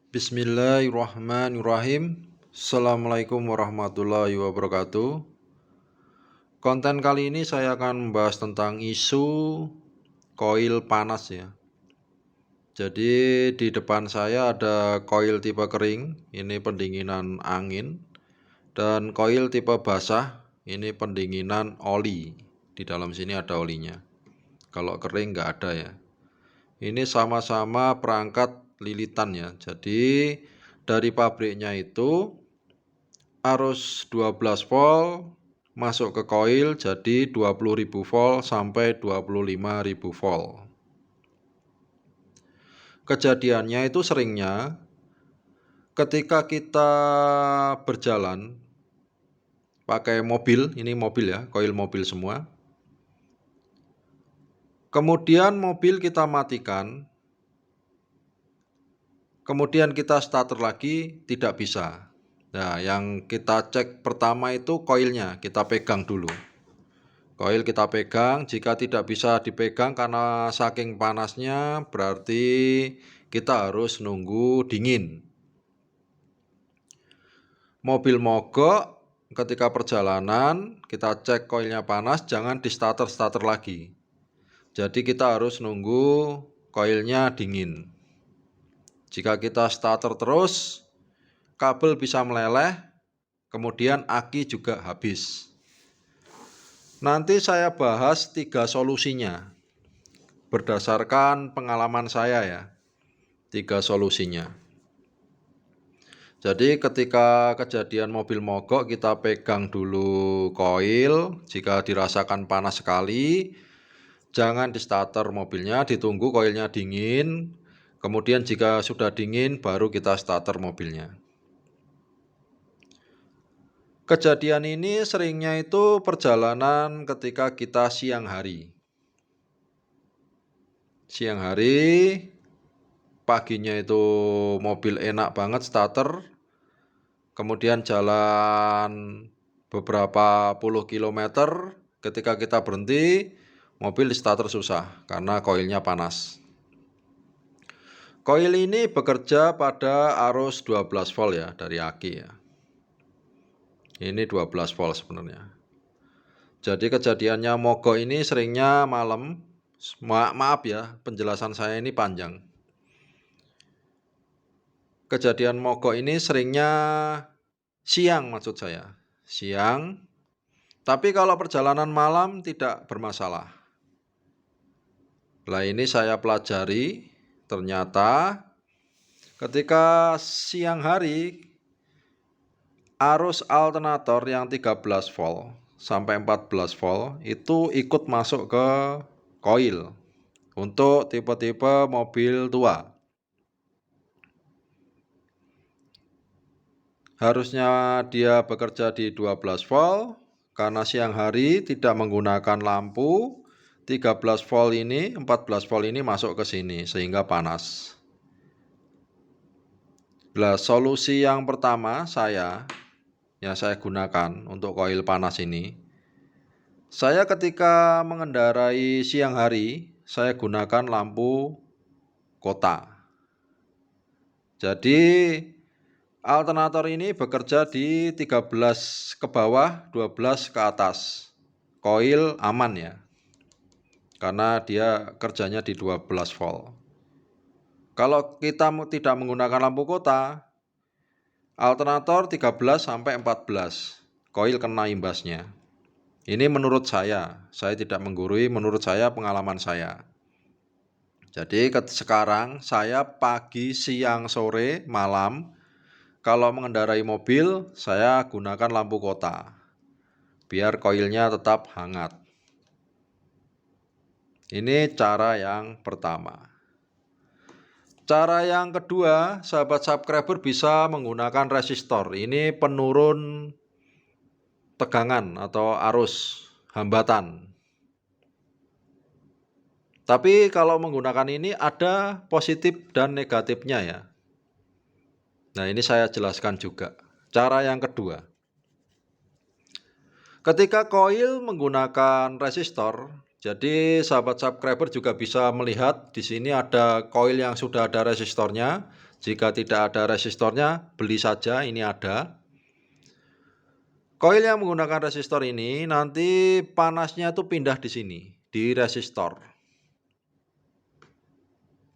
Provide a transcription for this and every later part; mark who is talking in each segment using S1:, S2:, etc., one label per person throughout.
S1: Bismillahirrahmanirrahim. Assalamualaikum warahmatullahi wabarakatuh. Konten kali ini saya akan membahas tentang isu koil panas ya. Jadi di depan saya ada koil tipe kering, ini pendinginan angin, dan koil tipe basah, ini pendinginan oli. Di dalam sini ada olinya. Kalau kering nggak ada ya. Ini sama-sama perangkat lilitan ya. Jadi dari pabriknya itu arus 12 volt masuk ke koil jadi 20.000 volt sampai 25.000 volt. Kejadiannya itu seringnya ketika kita berjalan pakai mobil, ini mobil ya, koil mobil semua. Kemudian mobil kita matikan, kemudian kita starter lagi, tidak bisa. Nah, yang kita cek pertama itu koilnya, kita pegang dulu. Koil kita pegang, jika tidak bisa dipegang karena saking panasnya, berarti kita harus nunggu dingin. Mobil mogok, ketika perjalanan, kita cek koilnya panas, jangan di starter lagi. Jadi kita harus nunggu koilnya dingin. Jika kita starter terus, kabel bisa meleleh, kemudian aki juga habis. Nanti saya bahas 3 solusinya. Berdasarkan pengalaman saya ya, 3 solusinya. Jadi ketika kejadian mobil mogok, kita pegang dulu koil. Jika dirasakan panas sekali, jangan di starter mobilnya, ditunggu koilnya dingin. Kemudian jika sudah dingin, baru kita starter mobilnya. Kejadian ini seringnya itu perjalanan ketika kita siang hari. Siang hari, paginya itu mobil enak banget starter. Kemudian jalan beberapa puluh kilometer, ketika kita berhenti, mobil di starter susah karena koilnya panas. Koil ini bekerja pada arus 12 volt ya, dari aki ya. Ini 12 volt sebenarnya. Jadi kejadiannya mogok ini seringnya malam. Maaf ya, penjelasan saya ini panjang. Kejadian mogok ini seringnya siang maksud saya. Siang. Tapi kalau perjalanan malam tidak bermasalah. Nah, ini saya pelajari. Ternyata ketika siang hari, arus alternator yang 13 volt sampai 14 volt itu ikut masuk ke koil untuk tipe-tipe mobil tua. Harusnya dia bekerja di 12 volt, karena siang hari tidak menggunakan lampu, 13 volt ini, 14 volt ini masuk ke sini sehingga panas. Nah, solusi yang pertama saya gunakan untuk koil panas ini. Saya ketika mengendarai siang hari, saya gunakan lampu kota. Jadi alternator ini bekerja di 13 ke bawah, 12 ke atas. Koil aman ya. Karena dia kerjanya di 12 volt. Kalau kita tidak menggunakan lampu kota, alternator 13 sampai 14. Koil kena imbasnya. Ini menurut saya tidak menggurui, menurut saya pengalaman saya. Jadi sekarang saya pagi, siang, sore, malam, kalau mengendarai mobil, saya gunakan lampu kota, biar koilnya tetap hangat. Ini cara yang pertama. Cara yang kedua, sahabat subscriber bisa menggunakan resistor. Ini penurun tegangan atau arus hambatan. Tapi kalau menggunakan ini ada positif dan negatifnya ya. Nah, ini saya jelaskan juga. Cara yang kedua. Ketika koil menggunakan resistor, jadi sahabat subscriber juga bisa melihat di sini ada koil yang sudah ada resistornya. Jika tidak ada resistornya, beli saja, ini ada. Koil yang menggunakan resistor ini nanti panasnya itu pindah di sini, di resistor.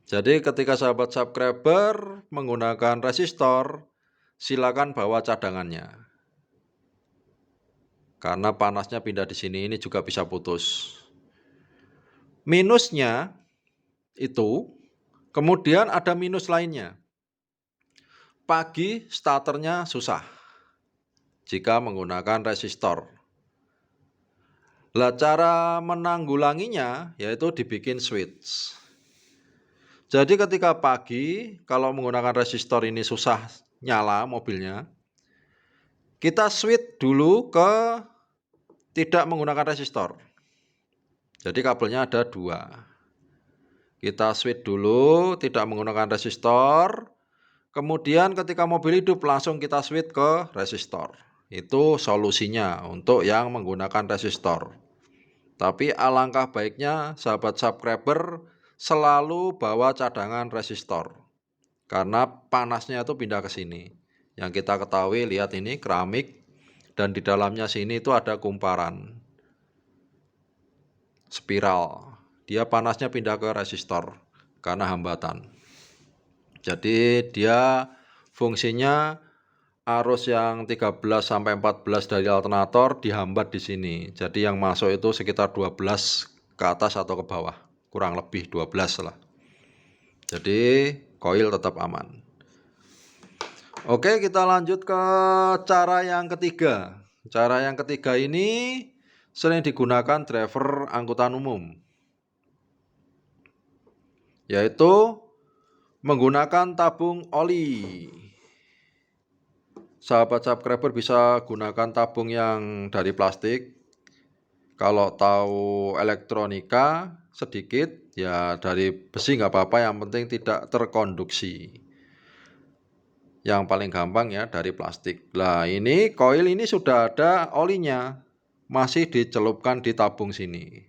S1: Jadi ketika sahabat subscriber menggunakan resistor, silakan bawa cadangannya. Karena panasnya pindah di sini, ini juga bisa putus. Minusnya itu, kemudian ada minus lainnya. Pagi starternya susah jika menggunakan resistor. Lah cara menanggulanginya yaitu dibikin switch. Jadi ketika pagi kalau menggunakan resistor ini susah nyala mobilnya, kita switch dulu ke tidak menggunakan resistor. Jadi kabelnya ada 2. Kita switch dulu tidak menggunakan resistor. Kemudian ketika mobil hidup langsung kita switch ke resistor. Itu solusinya untuk yang menggunakan resistor. Tapi alangkah baiknya sahabat subscriber selalu bawa cadangan resistor. Karena panasnya itu pindah ke sini. Yang kita ketahui, lihat ini keramik dan di dalamnya sini itu ada kumparan spiral. Dia panasnya pindah ke resistor karena hambatan. Jadi dia fungsinya arus yang 13 sampai 14 dari alternator dihambat di sini. Jadi yang masuk itu sekitar 12 ke atas atau ke bawah, kurang lebih 12 lah. Jadi koil tetap aman. Oke, kita lanjut ke cara yang ketiga. Cara yang ketiga ini sering digunakan driver angkutan umum, yaitu menggunakan tabung oli. Sahabat subscriber bisa gunakan tabung yang dari plastik. Kalau tahu elektronika sedikit, ya dari besi nggak apa-apa, yang penting tidak terkonduksi. Yang paling gampang ya dari plastik. Nah ini koil ini sudah ada olinya, masih dicelupkan di tabung sini.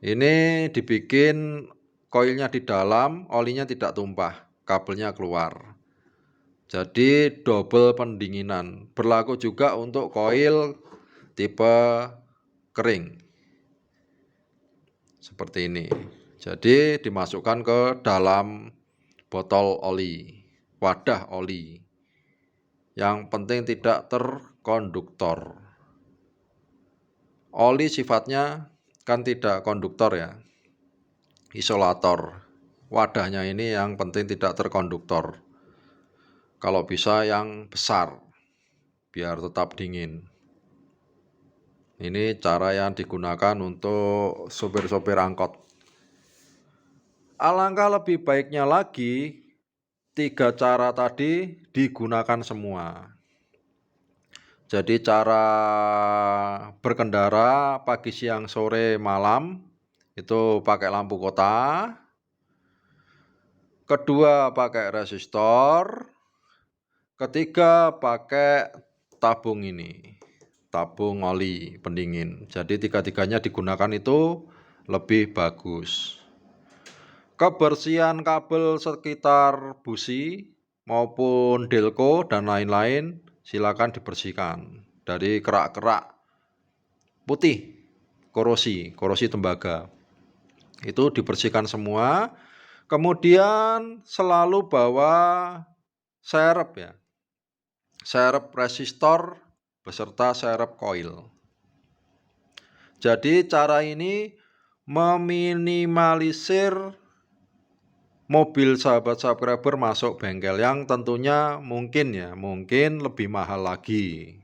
S1: Ini dibikin koilnya di dalam, olinya tidak tumpah, kabelnya keluar. Jadi double pendinginan. Berlaku juga untuk koil tipe kering. Seperti ini. Jadi dimasukkan ke dalam botol oli, wadah oli. Yang penting tidak terkonduktor. Oli sifatnya kan tidak konduktor ya, isolator. Wadahnya ini yang penting tidak terkonduktor. Kalau bisa yang besar, biar tetap dingin. Ini cara yang digunakan untuk sopir-sopir angkot. Alangkah lebih baiknya lagi, 3 cara tadi digunakan semua. Jadi cara berkendara pagi, siang, sore, malam itu pakai lampu kota. Kedua pakai resistor. Ketiga pakai tabung ini, tabung oli pendingin. Jadi 3-tiganya digunakan itu lebih bagus. Kebersihan kabel sekitar busi maupun delco dan lain-lain silakan dibersihkan dari kerak-kerak putih, korosi tembaga. Itu dibersihkan semua. Kemudian selalu bawa serep ya. Serep resistor beserta serep koil. Jadi cara ini meminimalisir mobil sahabat subscriber masuk bengkel yang tentunya mungkin lebih mahal lagi.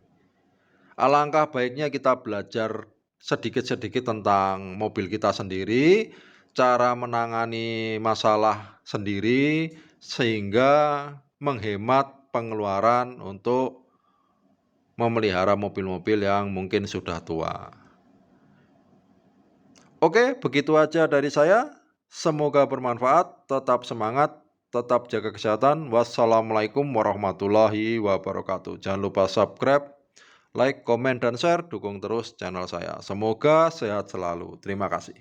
S1: Alangkah baiknya kita belajar sedikit-sedikit tentang mobil kita sendiri, cara menangani masalah sendiri sehingga menghemat pengeluaran untuk memelihara mobil-mobil yang mungkin sudah tua. Oke, begitu aja dari saya. Semoga bermanfaat. Tetap semangat, tetap jaga kesehatan. Wassalamualaikum warahmatullahi wabarakatuh. Jangan lupa subscribe, like, komen, dan share. Dukung terus channel saya. Semoga sehat selalu. Terima kasih.